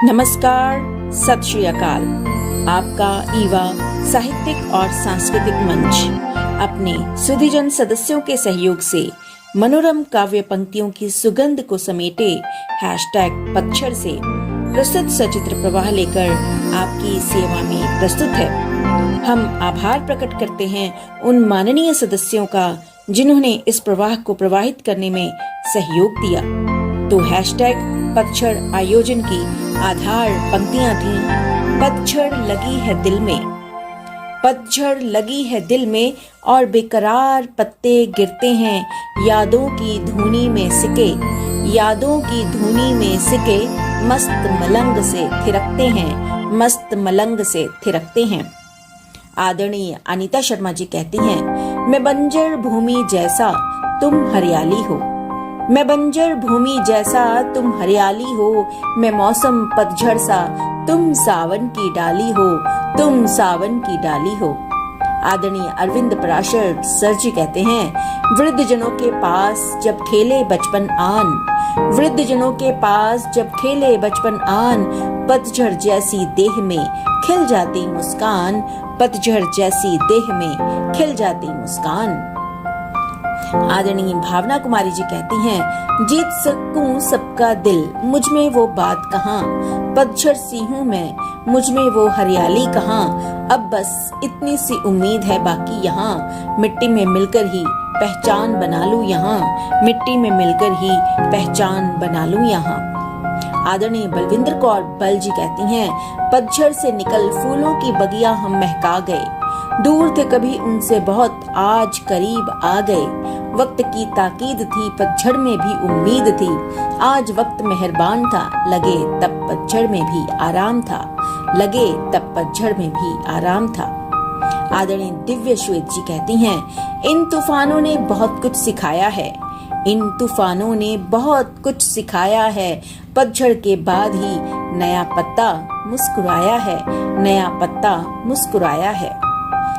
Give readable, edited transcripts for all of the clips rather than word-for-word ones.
नमस्कार, सत श्री अकाल। आपका ईवा साहित्यिक और सांस्कृतिक मंच अपने सुधीजन सदस्यों के सहयोग से मनोरम काव्य पंक्तियों की सुगंध को समेटे #पतझड़ से प्रस्तुत सचित्र प्रवाह लेकर आपकी सेवा में प्रस्तुत है। हम आभार प्रकट करते हैं उन माननीय सदस्यों का जिन्होंने इस प्रवाह को प्रवाहित करने में सहयोग दिया। तो #पतझड़ आयोजन की आधार पंक्तियां थीं। पतझड़ लगी है दिल में, पतझड़ लगी है दिल में और बेकरार पत्ते गिरते हैं यादों की धुनी में सिके, यादों की धुनी में सिके मस्त मलंग से थिरकते हैं, मस्त मलंग से थिरकते हैं। आदरणीय अनीता शर्मा जी कहती हैं, मैं बंजर भूमि जैसा तुम हरियाली हो, मैं बंजर भूमि जैसा तुम हरियाली हो, मैं मौसम पतझड़ सा तुम सावन की डाली हो, तुम सावन की डाली हो। आदरणीय अरविंद पराशर सर जी कहते हैं, वृद्ध जनों के पास जब खेले बचपन आन, वृद्ध जनों के पास जब खेले बचपन आन, पतझड़ जैसी देह में खिल जाती मुस्कान, पतझड़ जैसी देह में खिल जाती मुस्कान। आदरणीय भावना कुमारी जी कहती हैं, जीत सकूं सबका दिल मुझ में वो बात कहाँ, पतझड़ सी हूँ मैं मुझ में वो हरियाली कहाँ, अब बस इतनी सी उम्मीद है बाकी यहाँ, मिट्टी में मिलकर ही पहचान बना लूं यहाँ, मिट्टी में मिलकर ही पहचान बना लूं यहाँ। आदरणीय बलविंदर कौर बल जी कहती हैं, पतझड़ से निकल फूलों की बगिया हम महका गए, दूर थे कभी उनसे बहुत आज करीब आ गए, वक्त की ताकीद थी पतझड़ में भी उम्मीद थी, आज वक्त मेहरबान था लगे तब पतझड़ में भी आराम था, लगे तब पतझड़ में भी आराम था। आदरणीय दिव्य श्वेत जी कहती हैं, इन तूफानों ने बहुत कुछ सिखाया है, इन तूफानों ने बहुत कुछ सिखाया है, पतझड़ के बाद ही नया पत्ता मुस्कुराया है, नया पत्ता मुस्कुराया है।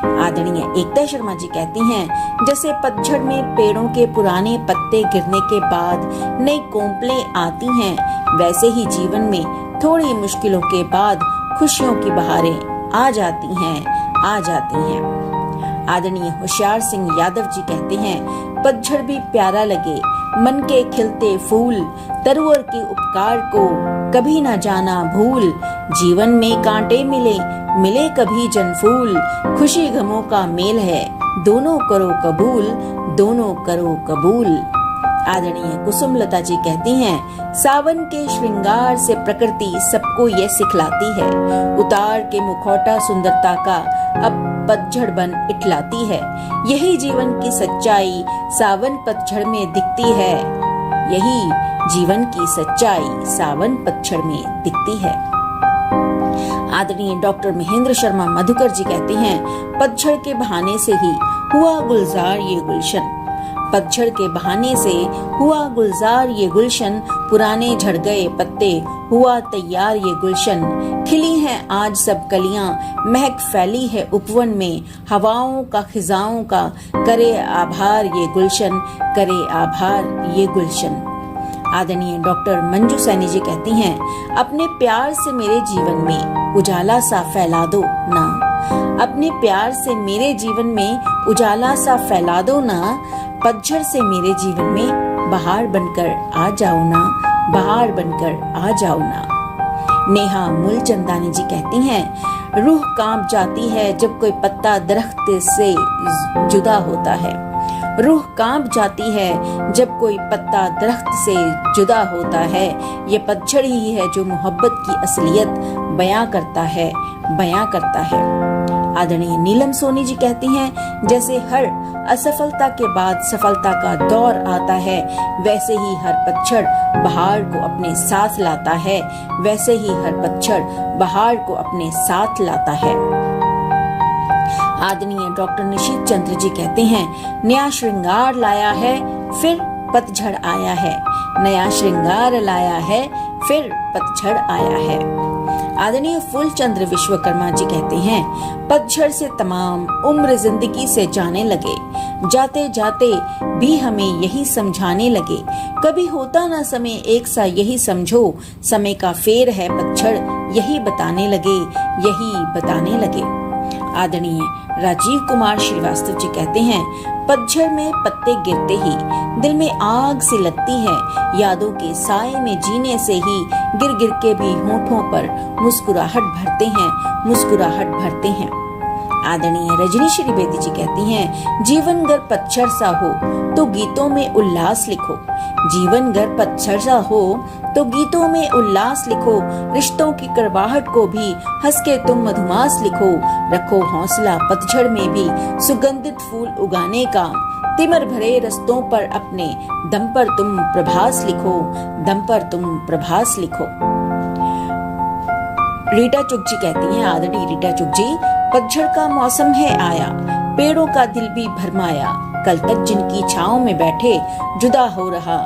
आदरणीय एकता शर्मा जी कहती हैं, जैसे पतझड़ में पेड़ों के पुराने पत्ते गिरने के बाद नई कोंपलें आती हैं, वैसे ही जीवन में थोड़ी मुश्किलों के बाद खुशियों की बहारें आ जाती हैं, आ जाती हैं। आदरणीय होशियार सिंह यादव जी कहते हैं, पतझड़ भी प्यारा लगे मन के खिलते फूल, तरुवर के उपकार को कभी न जाना भूल, जीवन में कांटे मिले मिले कभी जनफूल, खुशी गमों का मेल है दोनों करो कबूल, दोनों करो कबूल। आदरणीय कुसुमलता जी कहती हैं, सावन के श्रृंगार से प्रकृति सबको ये सिखलाती है, उतार के मुखौटा सुंदरता का अब पतझड़ बन इठलाती है, यही जीवन की सच्चाई सावन पतझड़ में दिखती है, यही जीवन की सच्चाई सावन पतझड़ में दिखती है। आदरणीय डॉक्टर महेंद्र शर्मा मधुकर जी कहते हैं, पतझड़ के बहाने से ही हुआ गुलजार ये गुलशन, पतझड़ के बहाने से हुआ गुलजार ये गुलशन, पुराने झड़ गए पत्ते हुआ तैयार ये गुलशन, खिली हैं आज सब कलियां महक फैली है उपवन में, हवाओं का खिजाओं का करे आभार ये गुलशन, करे आभार ये गुलशन। आदरणीय डॉक्टर मंजू सैनी जी कहती हैं, अपने प्यार से मेरे जीवन में उजाला सा फैला दो ना, अपने प्यार से मेरे जीवन में उजाला सा फैला दो ना, पतझड़ से मेरे जीवन में बहार बनकर आ जाओ ना, बहार बनकर आ जाओ ना। नेहा मूलचंदानी जी कहती हैं, रूह कांप जाती है जब कोई पत्ता दरख्त से जुदा होता है, रूह कांप जाती है जब कोई पत्ता दरख्त से जुदा होता है, ये पतझड़ ही है जो मोहब्बत की असलियत बयां करता है, बयां करता है। आदरणीय नीलम सोनी जी कहती हैं, जैसे हर असफलता के बाद सफलता का दौर आता है, वैसे ही हर पतझड़ बहार को अपने साथ लाता है, वैसे ही हर पतझड़ बहार को अपने साथ लाता है। आदरणीय डॉक्टर निशित चंद्र जी कहते हैं, नया श्रृंगार लाया है फिर पतझड़ आया है, नया श्रृंगार लाया है फिर पतझड़ आया है। आदरणीय फूलचंद्र विश्वकर्मा जी कहते हैं, पतझड़ से तमाम उम्र जिंदगी से जाने लगे, जाते जाते भी हमें यही समझाने लगे, कभी होता ना समय एक सा यही समझो, समय का फेर है पतझड़ यही बताने लगे। आदरणीय राजीव कुमार श्रीवास्तव जी कहते हैं, पतझड़ में पत्ते गिरते ही दिल में आग सी लगती है, यादों के साए में जीने से ही गिर गिर के भी होठों पर मुस्कुराहट भरते हैं। आदरणीय रजनी श्री बेदी जी कहती हैं, जीवन गर पतझड़ सा हो तो गीतों में उल्लास लिखो, जीवन गर पतझड़ सा हो तो गीतों में उल्लास लिखो, रिश्तों की कड़वाहट को भी हंस के तुम मधुमास लिखो, रखो हौसला पतझड़ में भी सुगंधित फूल उगाने का, तिमर भरे रस्तों पर अपने दम पर तुम प्रभास लिखो। रीटा चुग जी कहती हैं, आदरणीय रीटा चुग जी, पतझड़ का मौसम है आया, पेड़ों का दिल भी भरमाया, कल तक जिनकी छांव में बैठे जुदा हो रहा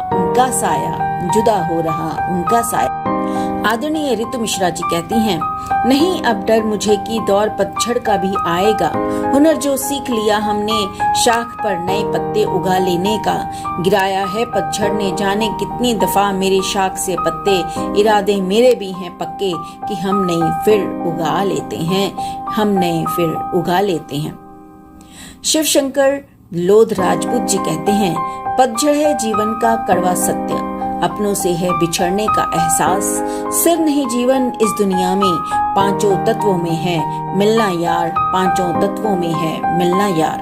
उनका साया। आदरणीय ऋतु मिश्रा जी कहती हैं, नहीं अब डर मुझे कि दौर पतझड़ का भी आएगा, हुनर जो सीख लिया हमने शाख पर नए पत्ते उगा लेने का, गिराया है पतझड़ ने जाने कितनी दफा मेरे शाख से पत्ते, इरादे मेरे भी हैं पक्के कि हम नए फिर उगा लेते हैं। शिव शंकर लोध राजपूत जी कहते हैं, पतझड़ है जीवन का कड़वा सत्य, अपनों से है बिछड़ने का एहसास, सिर नहीं जीवन इस दुनिया में, पांचों तत्वों में है मिलना यार।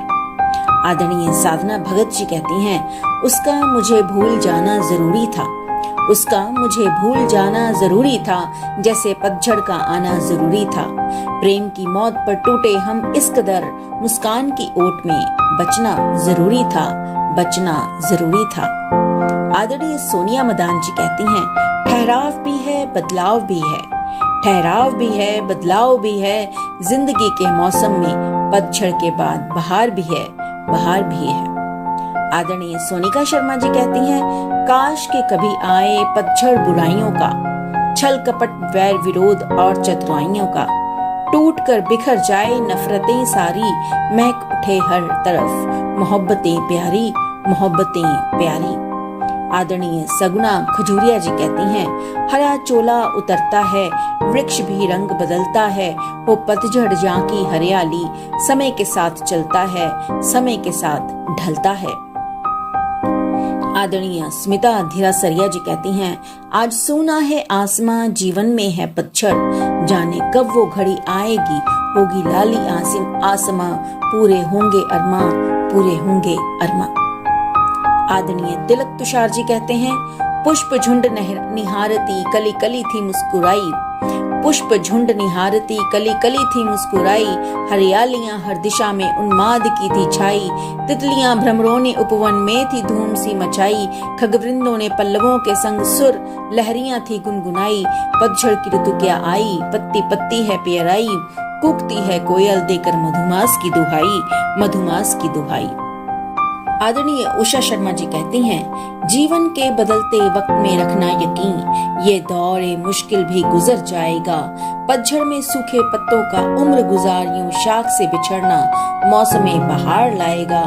आदरणीय साधना भगत जी कहती हैं, उसका मुझे भूल जाना जरूरी था, जैसे पतझड़ का आना जरूरी था, प्रेम की मौत पर टूटे हम इस कदर, मुस्कान की ओट में बचना जरूरी था। आदरणीय सोनिया मदान जी कहती हैं, ठहराव भी है बदलाव भी है, जिंदगी के मौसम में पतझड़ के बाद बहार भी है। आदरणीय सोनिका शर्मा जी कहती हैं, काश के कभी आए पतझड़ बुराइयों का, छल कपट वैर विरोध और चतुराइयों का, टूट कर बिखर जाए नफरतें सारी, महक उठे हर तरफ मोहब्बतें प्यारी। आदरणीय सगुना खजूरिया जी कहती हैं, हरा चोला उतरता है, वृक्ष भी रंग बदलता है, वो पतझड़ जहाँ की हरियाली, समय के साथ चलता है, समय के साथ ढलता है। आदरणीय स्मिता धीरासरिया जी कहती हैं, आज सोना है आसमां, जीवन में है पतझड़, जाने कब वो घड़ी आएगी, होगी लाली आसमां, पूरे होंगे अरमा। आदरणीय तिलक तुषार जी कहते हैं, पुष्प झुंड निहारती कली कली थी मुस्कुराई, हरियालियां हर दिशा में उन्माद की थी छाई, तितलियां भ्रमरों ने उपवन में थी धूम सी मचाई, खगवृंदों ने पल्लवों के संग सुर लहरियां थी गुनगुनाई, पतझड़ की ऋतु क्या आई, पत्ती पत्ती है प्याराई, कूकती है कोयल देकर मधुमास की दुहाई। आदरणीय उषा शर्मा जी कहती हैं, जीवन के बदलते वक्त में रखना यकीन, ये दौर मुश्किल भी गुजर जाएगा, पतझड़ में सूखे पत्तों का उम्र गुजार यूं शाख से बिछड़ना मौसमे बहार लाएगा।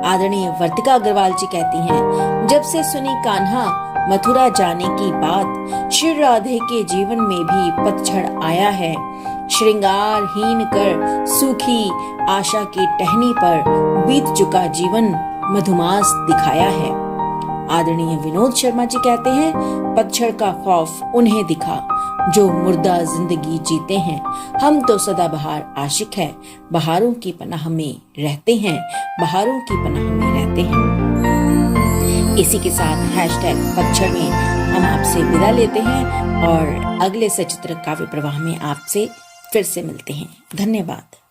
आदरणीय वर्तिका अग्रवाल जी कहती हैं, जब से सुनी कान्हा मथुरा जाने की बात, श्री राधे के जीवन में भी पतझड़ आया है, श्रृंगारहीन कर सूखी आशा की टहनी पर बीत चुका जीवन मधुमास दिखाया है। आदरणीय विनोद शर्मा जी कहते हैं, पतझड़ का खौफ उन्हें दिखा जो मुर्दा जिंदगी जीते हैं, हम तो सदाबहार आशिक है, बहारों की पनाह में रहते हैं। इसी के साथ #पतझड़ में हम आपसे विदा लेते हैं और अगले सचित्र काव्य प्रवाह में आपसे फिर से मिलते हैं। धन्यवाद।